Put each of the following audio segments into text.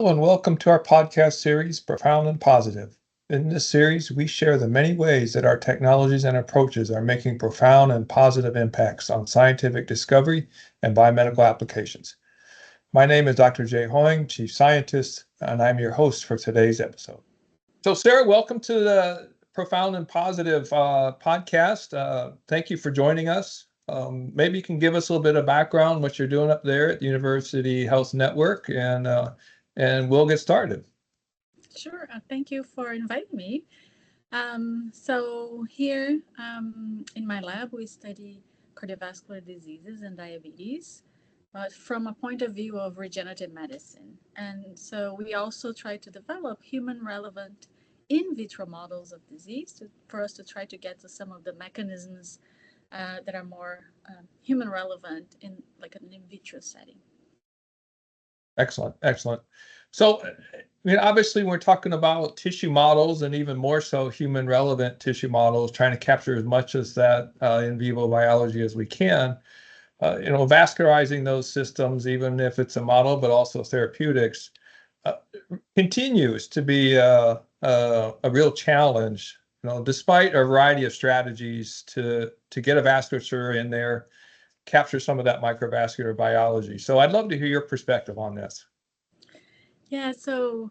Hello and welcome to our podcast series, Profound and Positive. In this series, we share the many ways that our technologies and approaches are making profound and positive impacts on scientific discovery and biomedical applications. My name is Dr. Jay Hoying, Chief Scientist, and I'm your host for today's episode. So, Sarah, welcome to the Profound and Positive podcast. Thank you for joining us. Maybe you can give us a little bit of background, what you're doing up there at the University Health Network, and we'll get started. Sure. Thank you for inviting me. So here in my lab, we study cardiovascular diseases and diabetes, but from a point of view of regenerative medicine. And so we also try to develop human relevant in vitro models of disease for us to try to get to some of the mechanisms that are more human relevant in like an in vitro setting. Excellent, excellent. So, obviously, we're talking about tissue models and even more so human relevant tissue models, trying to capture as much as that in vivo biology as we can. Vascularizing those systems, even if it's a model, but also therapeutics, uh, continues to be a real challenge. Despite a variety of strategies to get a vasculature in there, capture some of that microvascular biology. So I'd love to hear your perspective on this. Yeah, so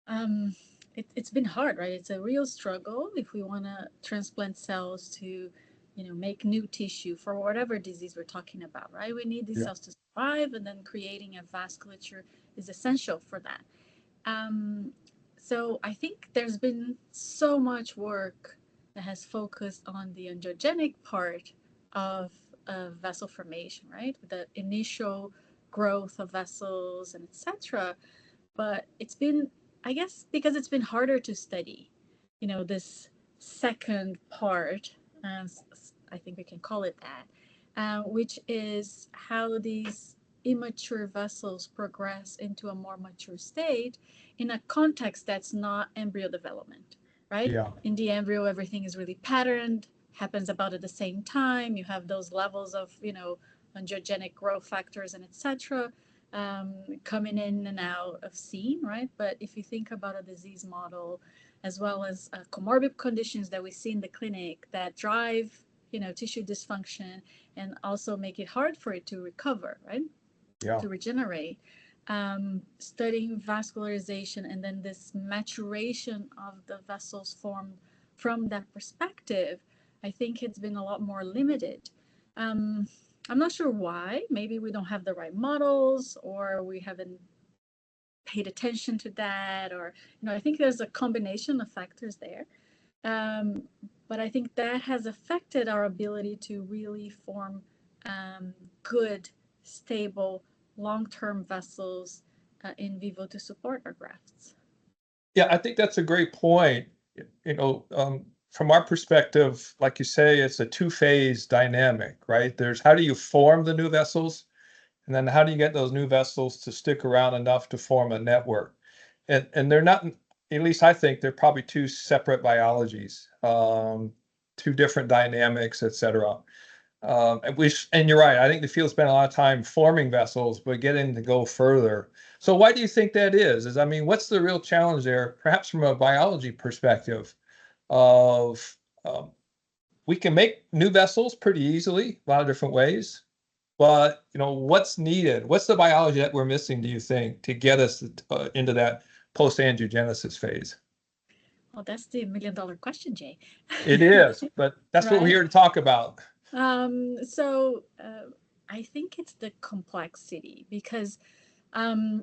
um, it's been hard, right? It's a real struggle if we want to transplant cells to, make new tissue for whatever disease we're talking about, right? We need these Yeah. cells to survive, and then creating a vasculature is essential for that. Um, so I think there's been so much work that has focused on the angiogenic part of vessel formation, right? The initial growth of vessels and etc. But it's been, I guess, because it's been harder to study, this second part, I think we can call it that, which is how these immature vessels progress into a more mature state in a context that's not embryo development, right? Yeah. In the embryo, everything is really patterned, happens about at the same time. You have those levels of, angiogenic growth factors and etc. Coming in and out of scene, right? But if you think about a disease model, as well as comorbid conditions that we see in the clinic that drive, tissue dysfunction and also make it hard for it to recover, right? Yeah. To regenerate. Studying vascularization and then this maturation of the vessels formed from that perspective, I think it's been a lot more limited. Um, I'm not sure why. Maybe we don't have the right models or we haven't paid attention to that, or, I think there's a combination of factors there. Um, but I think that has affected our ability to really form good, stable, long term vessels in vivo to support our grafts. Yeah, I think that's a great point. From our perspective, like you say, it's a two-phase dynamic, right? There's how do you form the new vessels, and then how do you get those new vessels to stick around enough to form a network? And they're not, at least I think they're probably two separate biologies, two different dynamics, et cetera. And you're right. I think the field spent a lot of time forming vessels, but getting to go further. So why do you think that is? What's the real challenge there? Perhaps from a biology perspective, of we can make new vessels pretty easily, a lot of different ways. But what's needed? What's the biology that we're missing? Do you think to get us into that post-angiogenesis phase? Well, that's the $1 million question, Jay. It is, but that's what we're Right? here to talk about. So I think it's the complexity because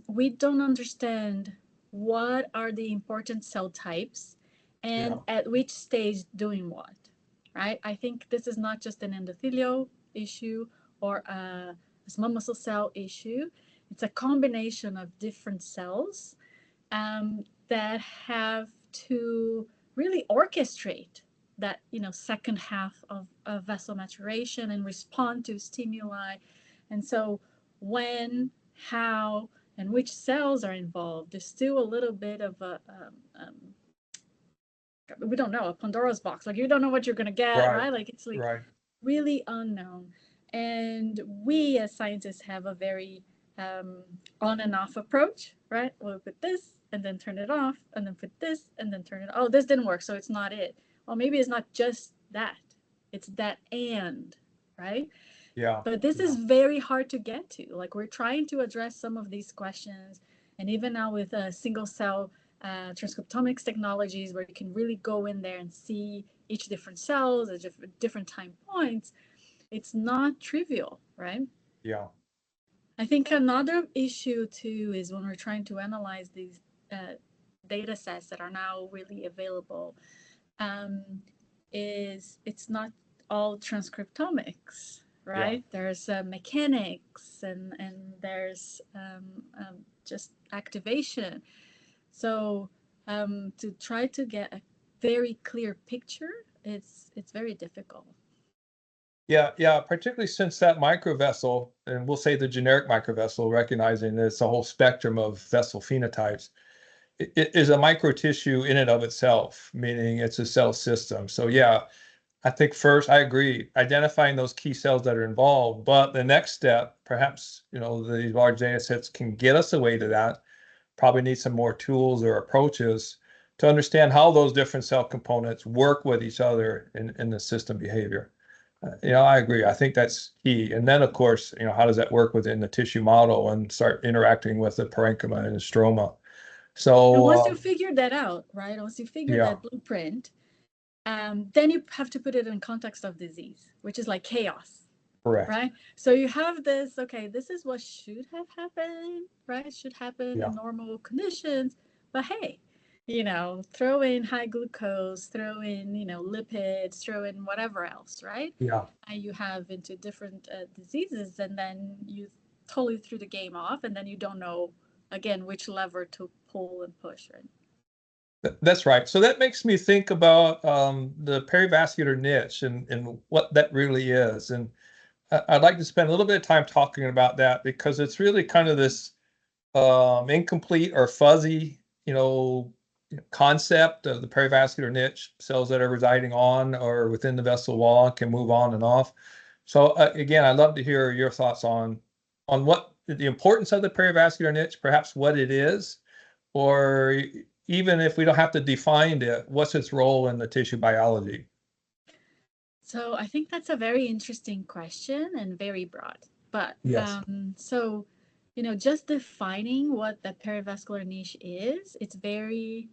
we don't understand what are the important cell types and Yeah. at which stage doing what, right? I think this is not just an endothelial issue or a small muscle cell issue. It's a combination of different cells that have to really orchestrate that second half of vessel maturation and respond to stimuli. And so when, how, and which cells are involved, there's still a little bit of we don't know, a Pandora's box. Like you don't know what you're gonna get, Right. right? Like it's like Right. really unknown. And we as scientists have a very on and off approach, right? We'll put this and then turn it off, and then put this and then turn it. Oh, this didn't work, so it's not it. Well, maybe it's not just that; it's that and, right? Yeah. But this is very hard to get to. Like we're trying to address some of these questions, and even now with single cell transcriptomics technologies, where you can really go in there and see each different cells at different time points, it's not trivial, right? Yeah. I think another issue too is when we're trying to analyze these data sets that are now really available, um, is it's not all transcriptomics, right? Yeah. There's mechanics and there's just activation. So to try to get a very clear picture, it's very difficult. Yeah, yeah, particularly since that microvessel, and we'll say the generic microvessel, recognizing that it's a whole spectrum of vessel phenotypes, it is a microtissue in and of itself, meaning it's a cell system. So yeah, I think first I agree, identifying those key cells that are involved, but the next step, perhaps, the large data sets can get us away to that, probably need some more tools or approaches to understand how those different cell components work with each other in the system behavior. I agree. I think that's key. And then, of course, how does that work within the tissue model and start interacting with the parenchyma and the stroma? And once So, you figure that out, right? Once you figure yeah, that blueprint, then you have to put it in context of disease, which is like chaos, correct. right? So you have this, okay, this is what should have happened, right? Should happen Yeah, in normal conditions. But hey, throw in high glucose, throw in, lipids, throw in whatever else, right? yeah. And you have into different diseases, and then you totally threw the game off, and then you don't know, again, which lever to pull and push, right? That's right. So that makes me think about the perivascular niche and what that really is. And I'd like to spend a little bit of time talking about that because it's really kind of this incomplete or fuzzy, concept of the perivascular niche, cells that are residing on or within the vessel wall and can move on and off. So again, I'd love to hear your thoughts on what the importance of the perivascular niche, perhaps what it is, or even if we don't have to define it, what's its role in the tissue biology? So I think that's a very interesting question and very broad. But Yes. so, just defining what the perivascular niche is, it's very,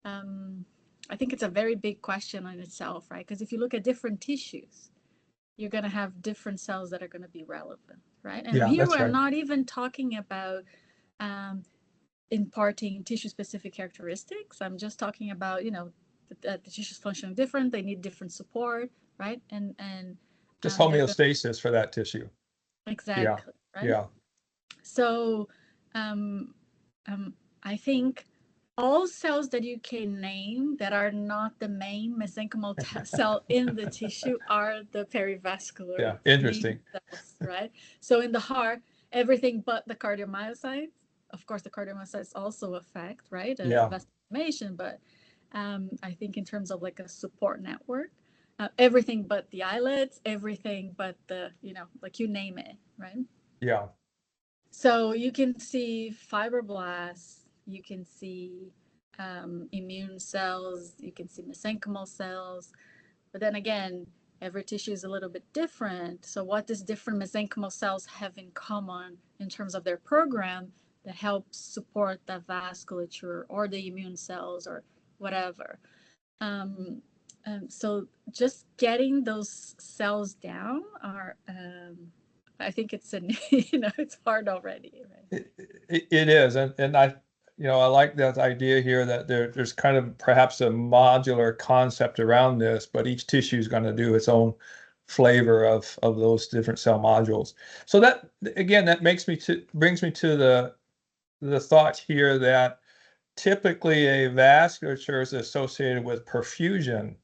I think it's a very big question in itself, right? Because if you look at different tissues, you're going to have different cells that are going to be relevant, right? And Yeah, here that's we're right. not even talking about imparting tissue specific characteristics. I'm just talking about, the tissue's functioning different, they need different support, right? And Just they're going homeostasis for that tissue. Yeah, exactly, right? yeah. So um, um, I think all cells that you can name that are not the main mesenchymal cell in the tissue are the perivascular Yeah, niche interesting. cells, right? So in the heart, everything but the cardiomyocytes. Of course, the cardiomyocytes also affect, right, Yeah, vessel formation, but I think in terms of like a support network, everything but the islets, everything but the, like you name it, right? yeah. So you can see fibroblasts, you can see immune cells, you can see mesenchymal cells, but then again, every tissue is a little bit different. So what does different mesenchymal cells have in common in terms of their program that helps support the vasculature or the immune cells or whatever? Um, so just getting those cells down are I think it's it's hard already, right? It is, and I like that idea here that there's kind of perhaps a modular concept around this, but each tissue is going to do its own flavor of those different cell modules. So that again, that brings me to the thought here that typically a vasculature is associated with perfusion,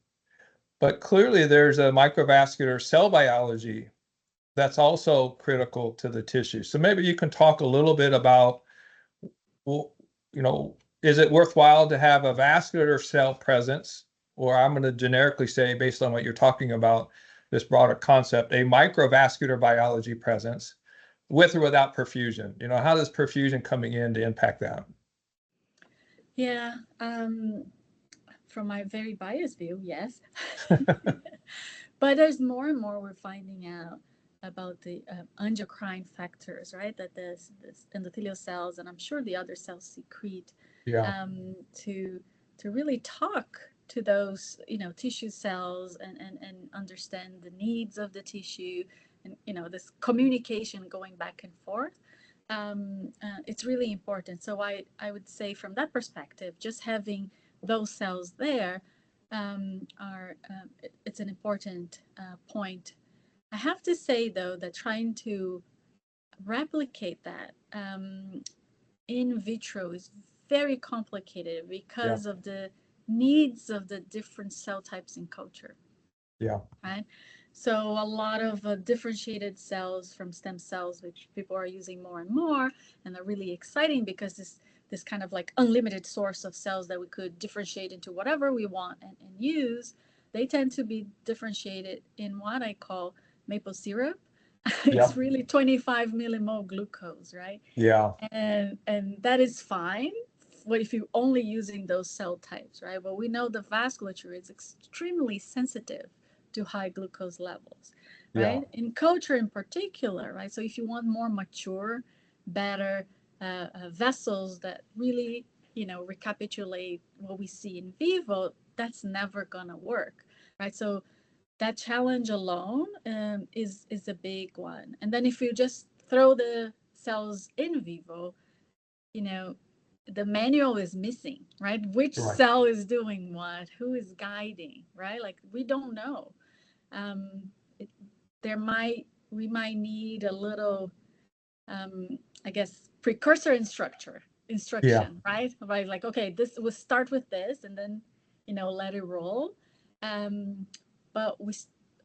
but clearly there's a microvascular cell biology that's also critical to the tissue. So maybe you can talk a little bit about, well, is it worthwhile to have a vascular cell presence, or I'm going to generically say, based on what you're talking about, this broader concept, a microvascular biology presence with or without perfusion? You know, how does perfusion coming in to impact that? Yeah, from my very biased view, yes. But there's more and more we're finding out about the endocrine factors, right? That this endothelial cells, and I'm sure the other cells secrete Yeah, to really talk to those, tissue cells, and understand the needs of the tissue, and this communication going back and forth. It's really important. So I would say from that perspective, just having those cells there it's an important point. I have to say though that trying to replicate that in vitro is very complicated yeah, because of the needs of the different cell types in culture, yeah, right? So a lot of differentiated cells from stem cells, which people are using more and more, and they're really exciting because this kind of like unlimited source of cells that we could differentiate into whatever we want and use, they tend to be differentiated in what I call maple syrup. yeah, It's really 25 millimole glucose, right? yeah, And that is fine. What if you're only using those cell types, right? But we know the vasculature is extremely sensitive to high glucose levels, yeah, right? In culture in particular, right? So if you want more mature, better vessels that really, recapitulate what we see in vivo, that's never gonna work, right? So that challenge alone is a big one. And then if you just throw the cells in vivo, you know, the manual is missing, right? Which right, cell is doing what? Who is guiding, right? Like we don't know. It, we might need a little, I guess, precursor yeah, instruction, right? Right, like okay, this will start with this, and then let it roll. Um, but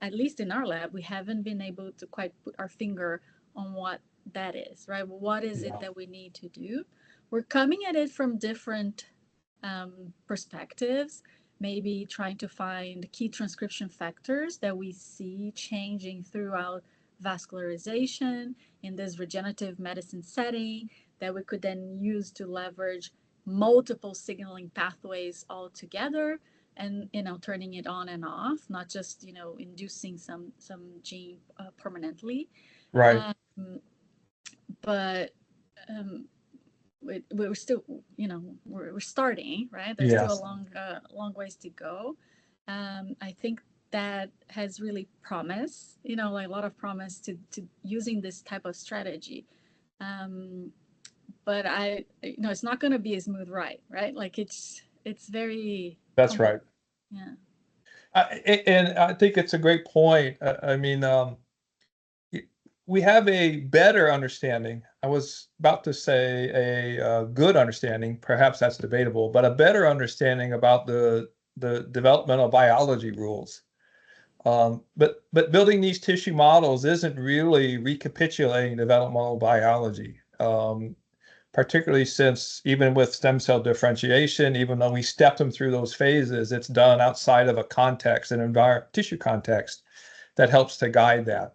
at least in our lab, we haven't been able to quite put our finger on what that is, right? What is it yeah, that we need to do? We're coming at it from different perspectives, maybe trying to find key transcription factors that we see changing throughout vascularization in this regenerative medicine setting that we could then use to leverage multiple signaling pathways all together, and turning it on and off, not just inducing some gene permanently. right, um, but um, we're still, we're starting, right? There's still a yes, long ways to go. I think that has really promise, like a lot of promise to using this type of strategy. um, but it's not going to be a smooth ride, right? Like it's very that's complex. right. Yeah. And I think it's a great point. I mean, we have a better understanding. I was about to say a good understanding, perhaps that's debatable, but a better understanding about the developmental biology rules. But building these tissue models isn't really recapitulating developmental biology, particularly since even with stem cell differentiation, even though we step them through those phases, it's done outside of a context, an tissue context that helps to guide that.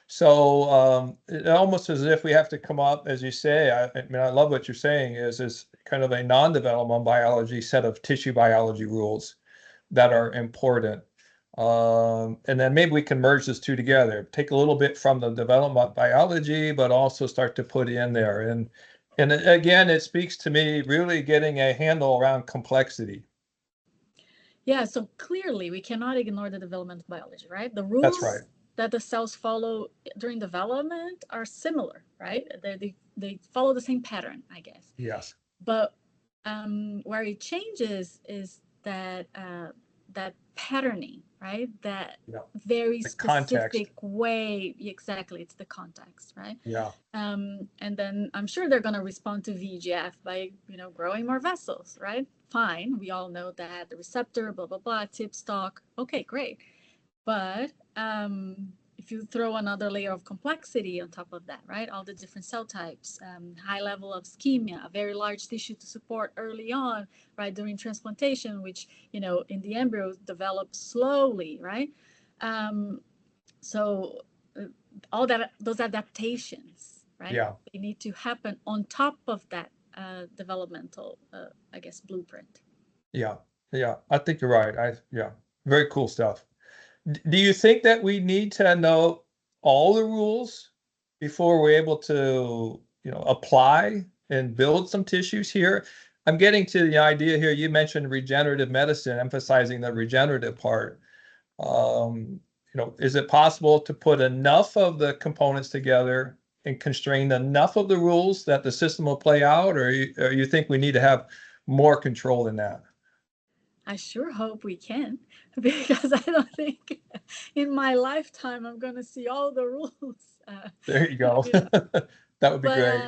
So it almost as if we have to come up, as you say, I mean, I love what you're saying, is kind of a non-developmental biology set of tissue biology rules that are important. And then maybe we can merge those two together, take a little bit from the development biology, but also start to put in there. And again, it speaks to me really getting a handle around complexity. Yeah, so clearly we cannot ignore the development of biology, right? The That's right. rules that the cells follow during development are similar, right? They follow the same pattern, I guess. Yes. But where it changes is that patterning, right? That Yeah. very The context. specific way. Exactly, it's the context, right? Yeah. And then I'm sure they're going to respond to VEGF by growing more vessels, right? Fine, we all know that the receptor, blah blah blah, tip stalk. Okay, great. But if you throw another layer of complexity on top of that, right? All the different cell types, high level of ischemia, a very large tissue to support early on, right? During transplantation, which, in the embryo develops slowly, right? Um, so all those adaptations, right? Yeah. They need to happen on top of that developmental, I guess, blueprint. Yeah. Yeah. I think you're right. Yeah. Very cool stuff. Do you think that we need to know all the rules before we're able to, apply and build some tissues here? I'm getting to the idea here. You mentioned regenerative medicine, emphasizing the regenerative part. Is it possible to put enough of the components together and constrain enough of the rules that the system will play out, or you think we need to have more control than that? I sure hope we can, because I don't think in my lifetime I'm going to see all the rules. There you go. You know, That would be but great.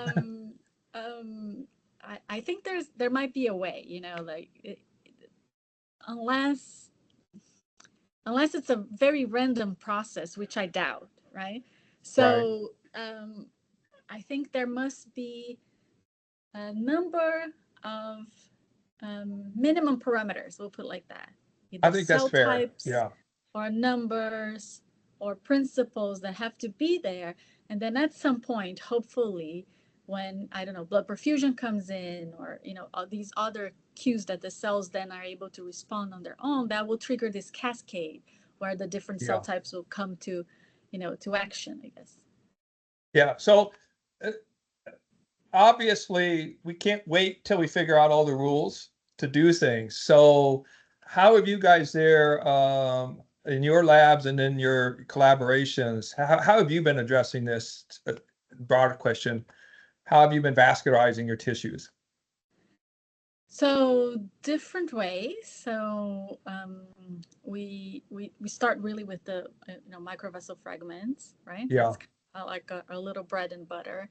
I think there might be a way, unless it's a very random process, which I doubt, right? Right. So I think there must be a number of minimum parameters, we'll put it like that, I either think that's cell fair. types Yeah. or numbers or principles that have to be there. And then at some point, hopefully, when, I don't know, blood perfusion comes in, or all these other cues that the cells then are able to respond on their own, that will trigger this cascade where the different cell Yeah. types will come to action, I guess. Yeah. So uh, obviously, we can't wait till we figure out all the rules to do things. So, how have you guys there in your labs and in your collaborations? How have you been addressing this broader question? How have you been vascularizing your tissues? So different ways. So we start really with the microvessel fragments, right? Yeah. That's kind of like a little bread and butter,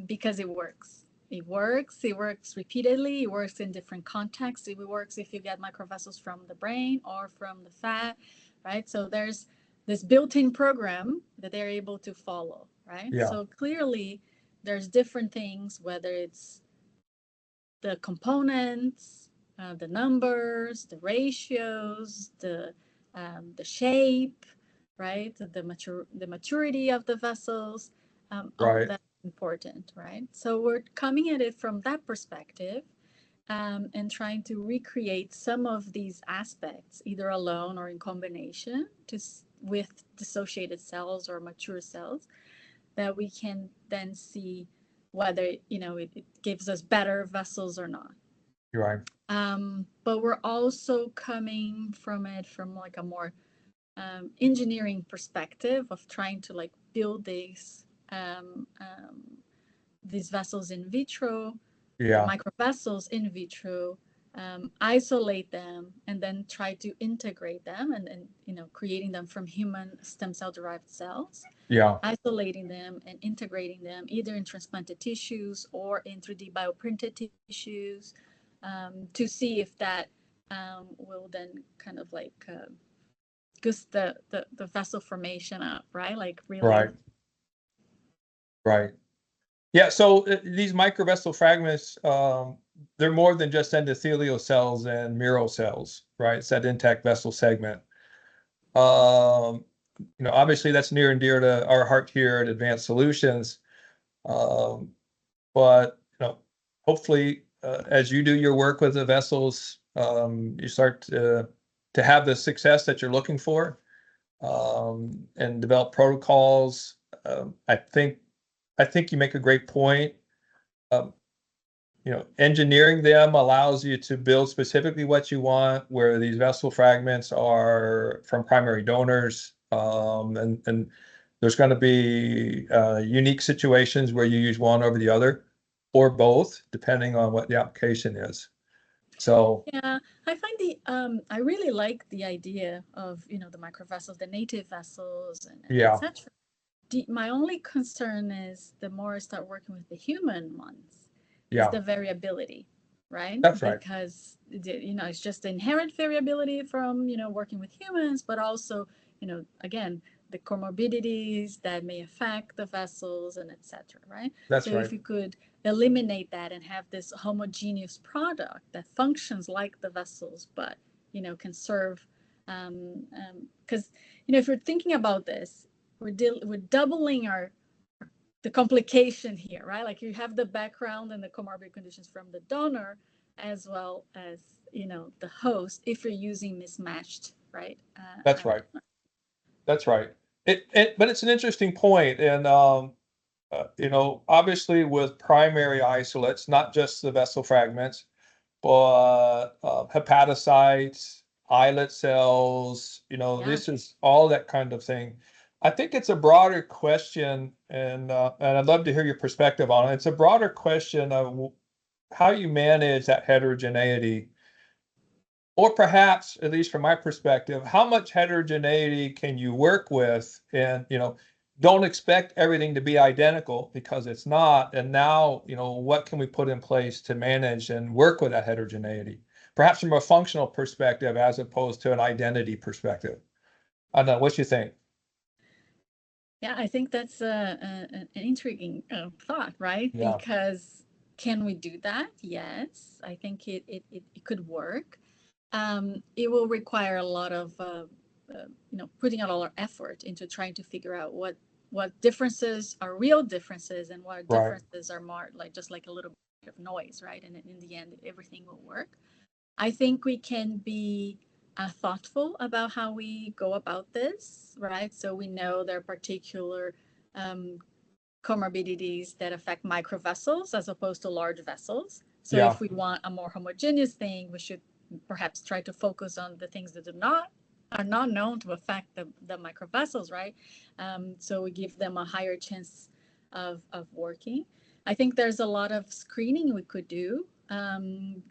because it works. It works. It works repeatedly. It works in different contexts. It works if you get microvessels from the brain or from the fat, right? So there's this built-in program that they're able to follow, right? Yeah. So clearly, there's different things, whether it's the components, the numbers, the ratios, the shape, right? The maturity of the vessels, all of Right. that is important, right? So we're coming at it from that perspective, and trying to recreate some of these aspects, either alone or in combination, with dissociated cells or mature cells, that we can then see whether it gives us better vessels or not. You're right. But we're also coming from it from like a more engineering perspective of trying to like build these vessels in vitro, the Yeah. microvessels in vitro, isolate them, and then try to integrate them, and creating them from human stem cell derived cells, Yeah. isolating them and integrating them either in transplanted tissues or in 3D bioprinted tissues, to see if that will then kind of like goose the vessel formation up, right? Like really. Right. Right. Yeah, so these microvessel fragments, they're more than just endothelial cells and mural cells, right? It's that intact vessel segment. Um, Obviously that's near and dear to our heart here at Advanced Solutions. Um, but hopefully, as you do your work with the vessels, you start to have the success that you're looking for, and develop protocols. I think you make a great point. Um, Engineering them allows you to build specifically what you want, where these vessel fragments are from primary donors. And there's going to be unique situations where you use one over the other or both, depending on what the application is. So, Yeah, I find I really like the idea of the microvessels, the native vessels, and yeah, etc. My only concern is the more I start working with the human ones, is yeah, the variability, right? that's right. Because it's just inherent variability from working with humans, but also again, the comorbidities that may affect the vessels and etc. Right? So That's right. if you could eliminate that and have this homogeneous product that functions like the vessels, but can serve, because if you're thinking about this, we're doubling our the complication here, right? Like you have the background and the comorbid conditions from the donor as well as, the host, if you're using mismatched, right? That's right. That's right. But it's an interesting point, and obviously with primary isolates, not just the vessel fragments, but hepatocytes, islet cells, Yeah. this is all that kind of thing. I think it's a broader question, and I'd love to hear your perspective on it. It's a broader question of how you manage that heterogeneity, or perhaps, at least from my perspective, how much heterogeneity can you work with? And, don't expect everything to be identical, because it's not. And now, what can we put in place to manage and work with that heterogeneity? Perhaps from a functional perspective as opposed to an identity perspective. I don't know. What you think? Yeah, I think that's an intriguing thought, right? Yeah. Because can we do that? Yes, I think it could work. It will require a lot of, putting out all our effort into trying to figure out what differences are real differences and what Right. differences are more like just like a little bit of noise, right? And in the end, everything will work. I think we can be thoughtful about how we go about this, right? So we know there are particular um, comorbidities that affect microvessels as opposed to large vessels. So Yeah. if we want a more homogeneous thing, we should perhaps try to focus on the things that are not known to affect the microvessels, right? So we give them a higher chance of working. I think there's a lot of screening we could do,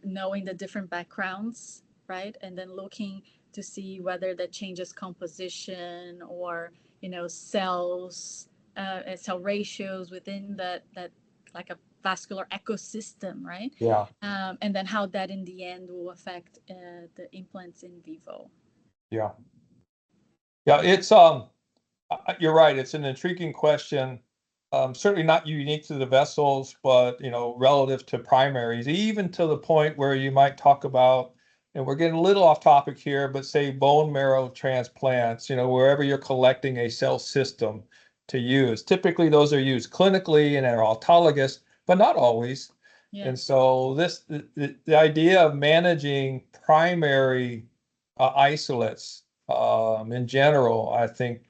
knowing the different backgrounds, right? And then looking to see whether that changes composition or, cells, cell ratios within that like a vascular ecosystem, right? Yeah. And then how that in the end will affect the implants in vivo. Yeah. Yeah. You're right. It's an intriguing question. Certainly not unique to the vessels, but relative to primaries, even to the point where you might talk about, and we're getting a little off topic here, but say bone marrow transplants, wherever you're collecting a cell system to use. Typically, those are used clinically and are autologous, but not always. And Yes. so the idea of managing primary isolates in general, I think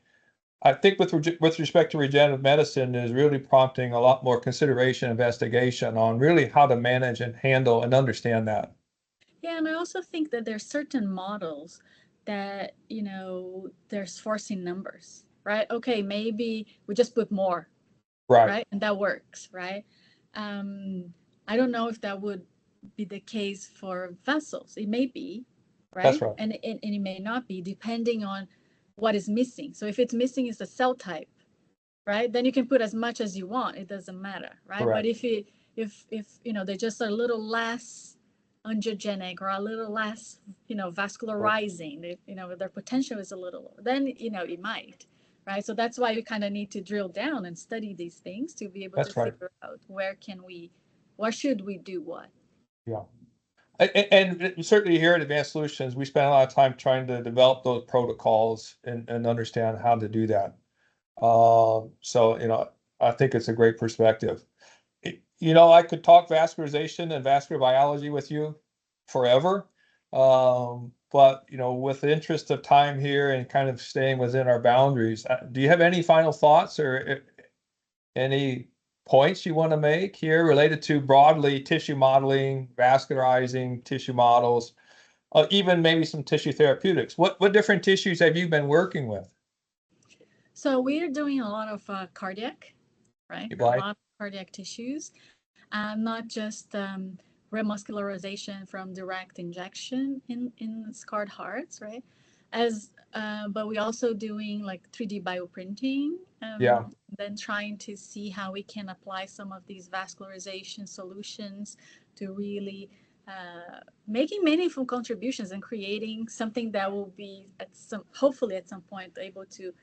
with respect to regenerative medicine is really prompting a lot more consideration, investigation on really how to manage and handle and understand that. Yeah, and I also think that there's certain models that, there's forcing numbers, right? Okay, maybe we just put more, Right. right? And that works, right? I don't know if that would be the case for vessels. It may be, That's right? right. And it may not be, depending on what is missing. So if it's missing is the cell type, right? Then you can put as much as you want. It doesn't matter, right? But Correct. if they just are a little less angiogenic or a little less, vascularizing, their potential is a little, then it might, right? So that's why we kind of need to drill down and study these things to be able to That's right. figure out where should we do what. Yeah. And certainly here at Advanced Solutions, we spend a lot of time trying to develop those protocols and understand how to do that. So, I think it's a great perspective. I could talk vascularization and vascular biology with you forever. But, with the interest of time here and kind of staying within our boundaries, do you have any final thoughts or any points you want to make here related to broadly tissue modeling, vascularizing tissue models, even maybe some tissue therapeutics? What different tissues have you been working with? So we are doing a lot of cardiac, right? A Right? lot of cardiac tissues, not just remuscularization from direct injection in scarred hearts, right? But we also doing like 3D bioprinting, Yeah. then trying to see how we can apply some of these vascularization solutions to really making meaningful contributions and creating something that will be hopefully at some point able to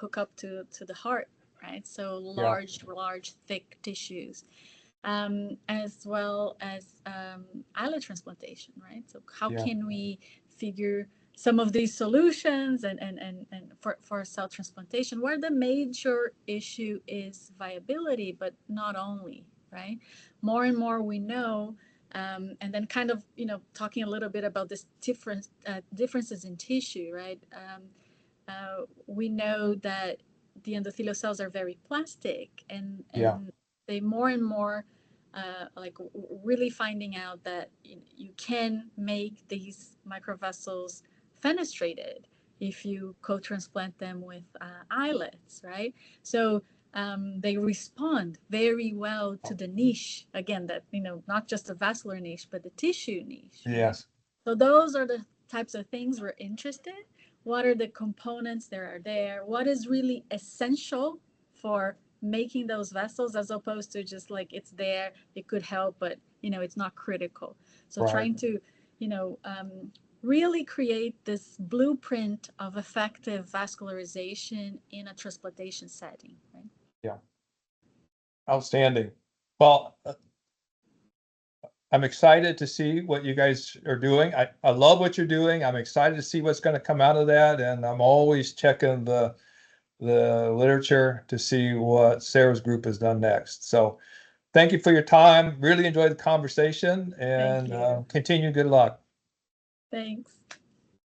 hook up to the heart, right? So Yeah. large thick tissues, as well as islet transplantation, right? So how Yeah. can we figure some of these solutions and for cell transplantation, where the major issue is viability, but not only, right? More and more we know, and then kind of, talking a little bit about this differences in tissue, right? We know that the endothelial cells are very plastic, and they more and more like really finding out that you can make these microvessels fenestrated if you co-transplant them with islets, right? So they respond very well to the niche, again, that, not just the vascular niche, but the tissue niche. Right? Yes. So those are the types of things we're interested. What are the components that are there? What is really essential for making those vessels, as opposed to just like it's there, it could help, but it's not critical. So Right. trying to, really create this blueprint of effective vascularization in a transplantation setting, right? Yeah. Outstanding. Well, I'm excited to see what you guys are doing. I love what you're doing. I'm excited to see what's going to come out of that. And I'm always checking the literature to see what Sarah's group has done next. So thank you for your time. Really enjoyed the conversation, and continue good luck. Thanks.